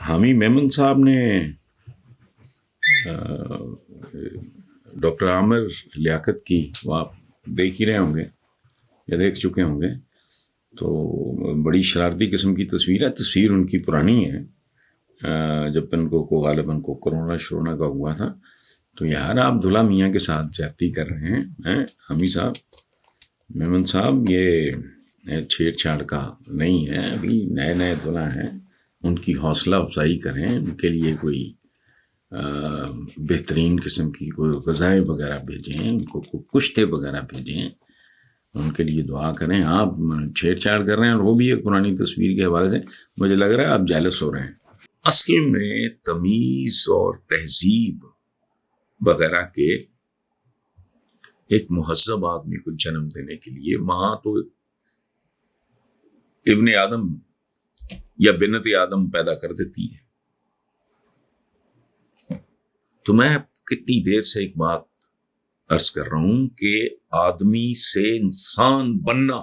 हामी मेमन साहब ने डॉक्टर आमिर लियाकत की, वो आप देख ही रहे होंगे या देख चुके होंगे, तो बड़ी शरारती किस्म की तस्वीर है। तस्वीर उनकी पुरानी है, जब इनको गालिबन को कोरोना का हुआ था। तो यार आप दुल्हा मियाँ के साथ ज्यादती कर रहे हैं हामी साहब, मेमन साहब, ये छेड़छाड़ का नहीं है। अभी नए नए दुल्हा हैं, उनकी हौसला अफजाई करें, उनके लिए कोई बेहतरीन किस्म की कोई ग़िज़ाएँ वगैरह भेजें, उनको कुश्ते वगैरह भेजें, उनके लिए दुआ करें। आप छेड़छाड़ कर रहे हैं, और वो भी एक पुरानी तस्वीर के हवाले से। मुझे लग रहा है आप जेलस हो रहे हैं। असल में तमीज़ और तहजीब वगैरह के एक मुहज़्ज़ब आदमी को जन्म देने के लिए वहाँ तो इब्ने आदम या बिनत आदम पैदा कर देती है। तो मैं कितनी देर से एक बात अर्ज कर रहा हूं कि आदमी से इंसान बनना,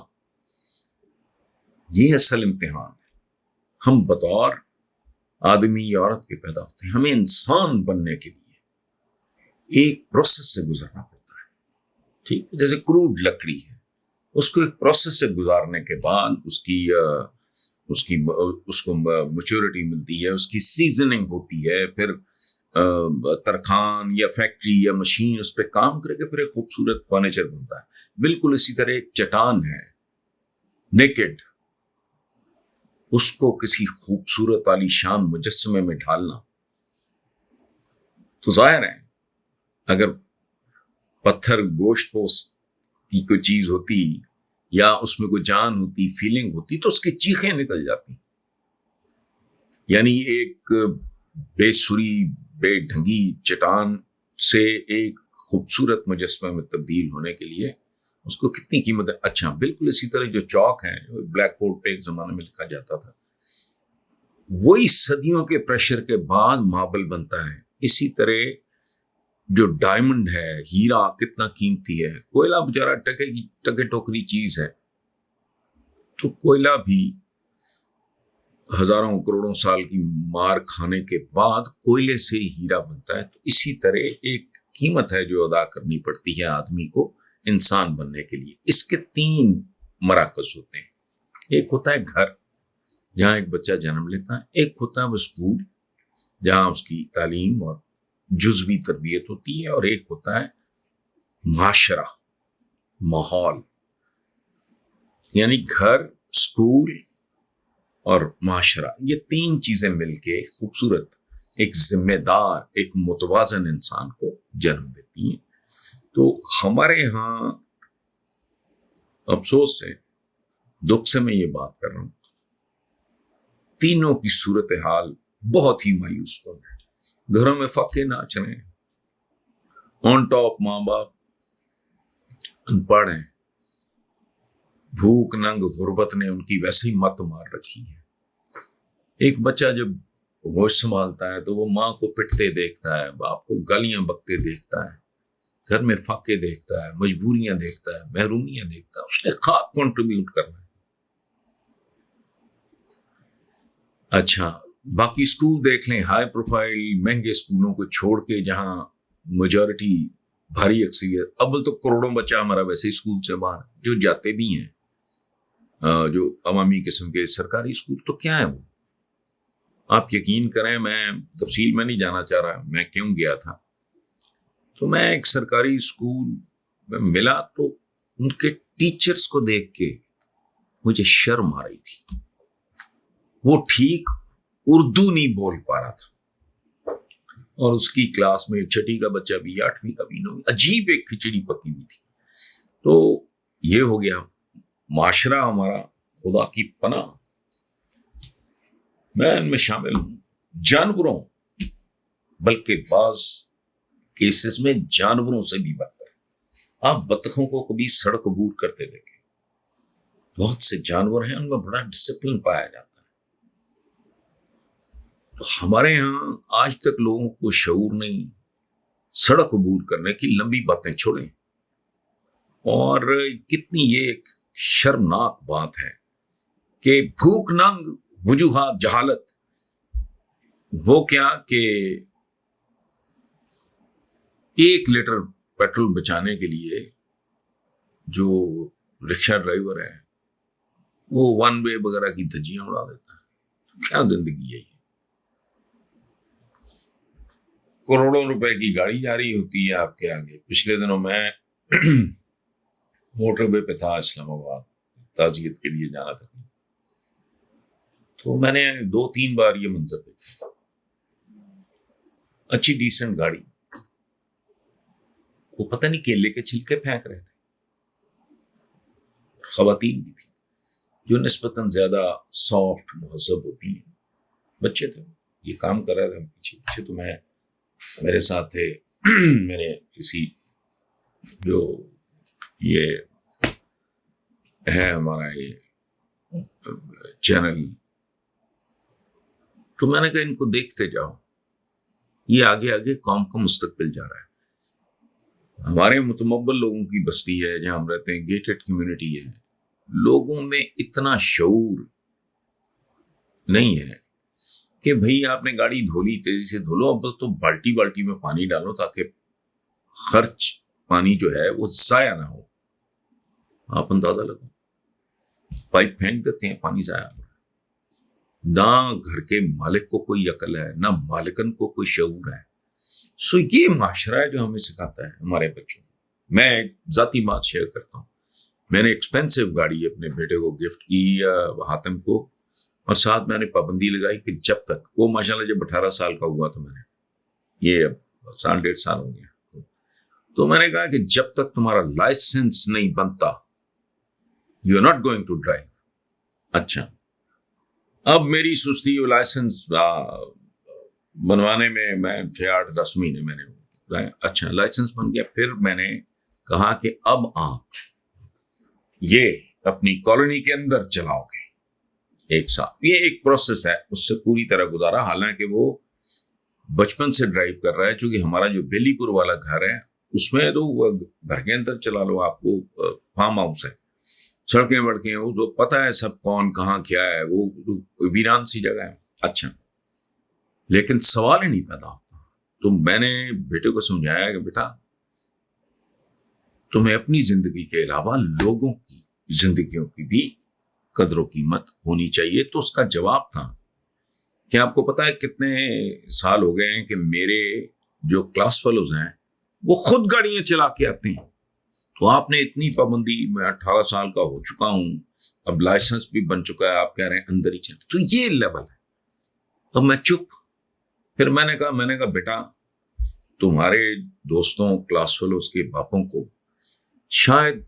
ये असल इम्तिहान है। हम बतौर आदमी या औरत के पैदा होते हैं, हमें इंसान बनने के लिए एक प्रोसेस से गुजरना पड़ता है। ठीक है, जैसे क्रूड लकड़ी है, उसको एक प्रोसेस से गुजारने के बाद उसको मैच्योरिटी मिलती है, उसकी सीजनिंग होती है, फिर तरखान या फैक्ट्री या मशीन उस पर काम करके फिर एक खूबसूरत फर्नीचर बनता है। बिल्कुल इसी तरह एक चट्टान है नेकेड, उसको किसी खूबसूरत आलीशान मुजस्समे में ढालना, तो जाहिर है अगर पत्थर गोश्त पोस्ट की कोई चीज होती या उसमें कोई जान होती, फीलिंग होती, तो उसकी चीखें निकल जाती। यानी एक बेसुरी बेढंगी चट्टान से एक खूबसूरत मुजस्समे में तब्दील होने के लिए उसको कितनी कीमत है। अच्छा, बिल्कुल इसी तरह जो चौक है, ब्लैक बोर्ड पे एक जमाने में लिखा जाता था, वही सदियों के प्रेशर के बाद मार्बल बनता है। इसी तरह जो डायमंड है, हीरा कितना कीमती है, कोयला बेचारा टके टोकरी चीज है, तो कोयला भी हजारों करोड़ों साल की मार खाने के बाद कोयले से हीरा बनता है। तो इसी तरह एक कीमत है जो अदा करनी पड़ती है आदमी को इंसान बनने के लिए। इसके 3 मराकज़ होते हैं। एक होता है घर, जहाँ एक बच्चा जन्म लेता है। एक होता है वो स्कूल, जहाँ उसकी तालीम और जुज़वी तरबियत होती है। और एक होता है माशरा, माहौल। यानी घर, स्कूल और माशरा, ये 3 चीजें मिलके खूबसूरत एक जिम्मेदार, एक मुतवाज़न इंसान को जन्म देती हैं। तो हमारे यहाँ अफसोस से, दुख से मैं ये बात कर रहा हूं, तीनों की सूरत हाल बहुत ही मायूस कन है। घरों में फाके नाच रहे हैं, ऑन टॉप माँ बाप अनपढ़ हैं, भूख नंग गुर्बत ने उनकी वैसे ही मत मार रखी है। एक बच्चा जब होश संभालता है तो वो माँ को पिटते देखता है, बाप को गालियां बकते देखता है, घर में फाके देखता है, मजबूरियां देखता है, महरूमियां देखता है। उसने खाक कंट्रीब्यूट करना है। अच्छा, बाकी स्कूल देख लें, हाई प्रोफाइल महंगे स्कूलों को छोड़ के जहां मेजॉरिटी भारी अक्सरियत, अव्वल तो करोड़ों बच्चा हमारा वैसे ही स्कूल से बाहर, जो जाते भी हैं जो अवामी किस्म के सरकारी स्कूल, तो क्या है वो, आप यकीन करें, मैं तफसील में नहीं जाना चाह रहा मैं क्यों गया था। तो मैं एक सरकारी स्कूल में मिला तो उनके टीचर्स को देख के मुझे शर्म आ रही थी। वो ठीक उर्दू नहीं बोल पा रहा था, और उसकी क्लास में 6वीं का बच्चा भी, 8वीं का भी, 9वीं, अजीब एक खिचड़ी पकी हुई थी। तो ये हो गया माशरा हमारा, खुदा की पनाह। मैं इनमें शामिल हूं, जानवरों, बल्कि बाज केसेस में जानवरों से भी बदतर। आप बतखों को कभी सड़क अबूर करते देखें, बहुत से जानवर हैं उनमें बड़ा डिसिप्लिन पाया जाता है। तो हमारे यहाँ आज तक लोगों को शऊर नहीं। सड़क अबूर करने की लंबी बातें छोड़ें, اور کتنی یہ ایک شرمناک بات ہے کہ بھوک ننگ وجوہات جہالت، وہ کیا کہ 1 لیٹر پیٹرول بچانے کے لیے جو رکشہ ڈرائیور ہے وہ 1 وے وغیرہ کی دھجیاں اڑا دیتا ہے. کیا زندگی ہے یہ؟ کروڑوں روپے کی گاڑی جاری ہوتی ہے آپ کے آگے. پچھلے دنوں میں موٹر وے پہ تھا اسلام آباد، تعزیت کے لیے جانا تھا، تو میں نے 2-3 بار یہ منظر دیکھا. اچھی ڈیسنٹ گاڑی، وہ پتہ نہیں کیلے کے چھلکے پھینک رہے تھے. خواتین بھی تھی جو نسبتاً زیادہ سافٹ مہذب ہوتی ہیں. بچے تھے، یہ کام کر رہے تھے پیچھے پیچھے. تو میں میرے ساتھ تھے میرے کسی جو یہ ہے ہمارا یہ چینل، تو میں نے کہا ان کو دیکھتے جاؤ، یہ آگے آگے قوم کا مستقبل جا رہا ہے. ہمارے متمول لوگوں کی بستی ہے جہاں ہم رہتے ہیں، گیٹڈ کمیونٹی ہے، لوگوں میں اتنا شعور نہیں ہے کہ بھئی آپ نے گاڑی دھولی تیزی سے دھو لو، اب تو بالٹی بالٹی میں پانی ڈالو تاکہ خرچ پانی جو ہے وہ ضائع نہ ہو. آپ اندازہ لگو، پائپ پھینک دیتے ہیں، پانی ضائع ہو رہا ہے. نہ گھر کے مالک کو کوئی عقل ہے، نہ مالکن کو کوئی شعور ہے. سو یہ معاشرہ ہے جو ہمیں سکھاتا ہے ہمارے بچوں کو. میں ایک ذاتی بات شیئر کرتا ہوں. میں نے ایکسپینسو گاڑی اپنے بیٹے کو گفٹ کی حاتم کو، اور ساتھ میں نے پابندی لگائی کہ جب تک وہ ماشاءاللہ جب 18 سال کا ہوا تو میں نے یہ اب 1.5 سال ہو گیا، تو میں نے کہا کہ جب تک تمہارا لائسنس نہیں بنتا you are not going to drive. اچھا، اب میری سستی لائسنس بنوانے میں 6-8-10 مہینے میں نے، اچھا لائسنس بن گیا. پھر میں نے کہا کہ اب آپ یہ اپنی کالونی کے اندر چلاؤ گے 1 سال. یہ ایک پروسیس ہے، اس سے پوری طرح گزارا. حالانکہ وہ بچپن سے ڈرائیو کر رہا ہے، چونکہ ہمارا جو بیلی پور والا گھر ہے اس میں تو وہ گھر کے اندر چلا لو، آپ کو فارم ہاؤس ہے، سڑکیں وڑکیں وہ تو پتہ ہے سب کون کہاں کیا ہے، وہ ویران سی جگہ ہے. اچھا، لیکن سوال ہی نہیں پیدا ہوتا. تو میں نے بیٹے کو سمجھایا کہ بیٹا تمہیں اپنی زندگی کے علاوہ لوگوں کی زندگیوں کی بھی قدر و قیمت ہونی چاہیے. تو اس کا جواب تھا کہ آپ کو پتا ہے کتنے سال ہو گئے ہیں کہ میرے جو کلاس فیلوز ہیں وہ خود گاڑیاں چلا کے آتے ہیں. تو آپ نے اتنی پابندی، میں 18 سال کا ہو چکا ہوں، اب لائسنس بھی بن چکا ہے، آپ کہہ رہے ہیں اندر ہی چلتے. تو یہ لیول ہے. اب میں چپ. پھر میں نے کہا بیٹا تمہارے دوستوں کلاس فیلوز کے باپوں کو شاید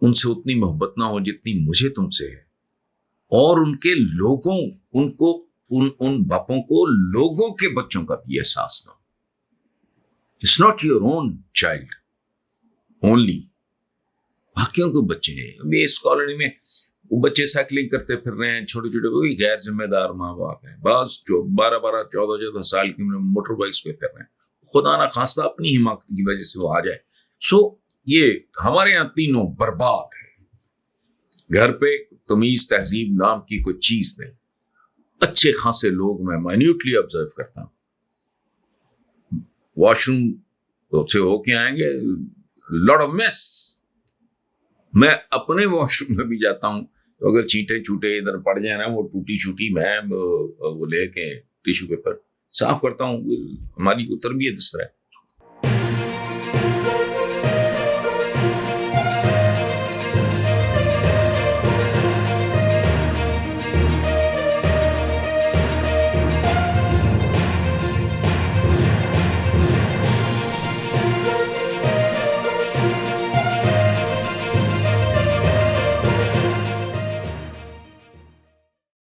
ان سے اتنی محبت نہ ہو جتنی مجھے تم سے ہے، اور ان کے لوگوں ان باپوں کو لوگوں کے بچوں کا بھی احساس نہ ہو. It's not your own child only, باقیوں کے بچے ہیں. ابھی اس کالونی میں وہ بچے سائیکلنگ کرتے پھر رہے ہیں، چھوٹے چھوٹے، وہی غیر ذمہ دار ماں باپ ہیں. بعض جو 12 14 سال کی موٹر بائکس پہ پھر رہے ہیں. خدا نہ خواستہ اپنی حماقت کی وجہ سے وہ آ جائے. سو یہ ہمارے یہاں تینوں برباد ہے. گھر پہ تمیز تہذیب نام کی کوئی چیز نہیں. اچھے خاصے لوگ میں مائنیوٹلی آبزرو کرتا ہوں، واش روم سے ہو کے آئیں گے، لاٹ آف میس. میں اپنے واش روم میں بھی جاتا ہوں تو اگر چینٹے چوٹے ادھر پڑ جائیں نا، وہ ٹوٹی چھوٹی، میں وہ لے کے ٹیشو پیپر صاف کرتا ہوں. ہماری کو تربیت اس طرح ہے.